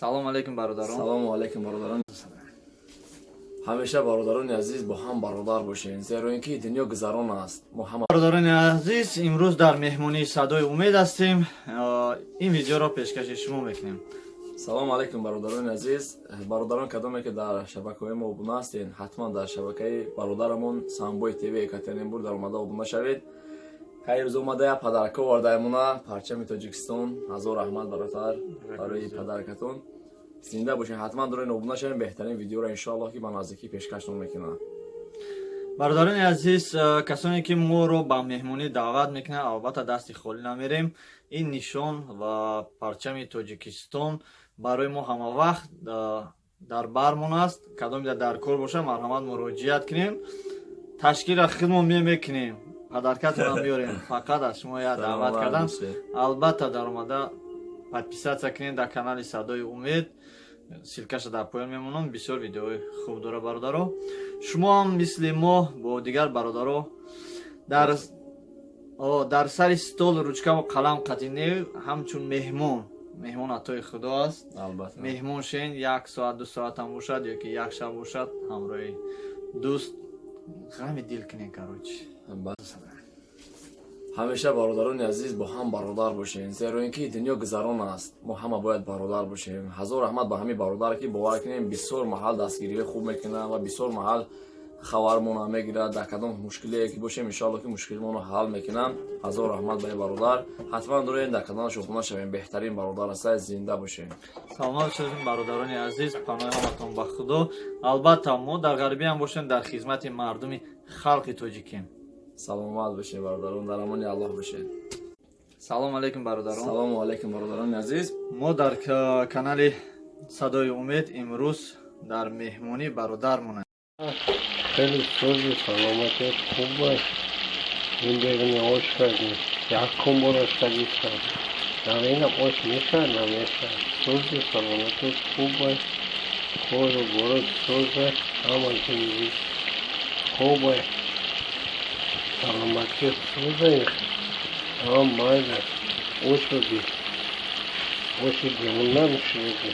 салом алейкум бародарон. салому алейкум бародарон. ҳамеша бародарони азиз бо ҳам бародар бошед, зеро ин ки дунё гузарон аст. мо ҳама бародарони азиз, имрӯз дар меҳмонии Садои умед ҳастем. Ин видеоро пешкаши шумо мекунем. салому алейкум бародарони азиз. Бародарон кадоме ки дар шабакаҳои мо обуна ҳастед, ҳатман дар шабакаи бародарамон Самбой ТВ Екатеринбург дар омада обуна шавед. ҳайрӯз омада я падарка овардаемона, парчами Тоҷикистон. Ҳазор раҳмат баротар барои падаркатон. Зинда бошед, ҳатман дорен обуна шавед. Беҳтарин видеоро иншоаллоҳ ки ба наздикӣ пешкашон мекунам. бародарони азиз, касоне ки моро ба меҳмонӣ даъват мекунанд, албатта дасти холӣ намерем. Ин нишон ва парчами Тоҷикистон барои мо ҳамавақт дар бармон аст. Кадомида дар кор боша, марҳамат муроҷиат кунем. Ташкила хидмат мекунем. Падаркатонам биёрем. Фақат аз шумо я даъват кардам. Албатта дар омада подписатсия кунед дар канали Садои умед. Силкаша дар поён мемонам. Бисёр видеои хуб дора бародаро. Шумо ҳам мисли мо бо дигар бародаро дар сари стол ручка ва қалам қадинӣ ҳамчун меҳмон атои худо аст. Албатта. Меҳмон шен 1 соат 2 соат ҳам бошад ё ки як шаб бошад, ҳамроҳи дӯст ғами дил кунед карочи. ҳамеша бародарони азиз бо ҳам бародар бошед, зеро ин ки дунё гузарон аст. мо ҳама бояд бародар бошем. Ҳазор раҳмат ба ҳамин бародар ки бовар кунем бисёр маҳал дастгириҳои хуб мекунанд ва бисёр маҳал хабармона мегирад. Дар кадом мушкилие ки бошем, иншоаллоҳ ки мушкилимонро ҳал мекунам. Ҳазор раҳмат ба ин бародар. ҳатман дорем дар каналаш охона шавем. Беҳтарин бародар аст. Зинда бошем. саломат бошед бародарони азиз, паноҳи ҳаматон ба худо. Албатта мо дар ғарбӣ ҳам бошем, дар хизмати мардуми халқи тоҷикем. саломат бошед бародарон, дар амони Аллоҳ бошед. салом алейкум бародарон. салому алейкум бародарони азиз. мо дар канали Садои умед имрӯз дар меҳмонии бародармон. خیلی سوزی سلامتیت خوب باش. این بگنی آش کردی یک کن براش کردی سر نمینم آش میشه نمیشه. سوزی سلامتیت خوب باش. خود و برد سوزه همه چیزی خوب باش. سلامتیت سوزه هم مایده آش بگی آش دیمون نمیشه بگی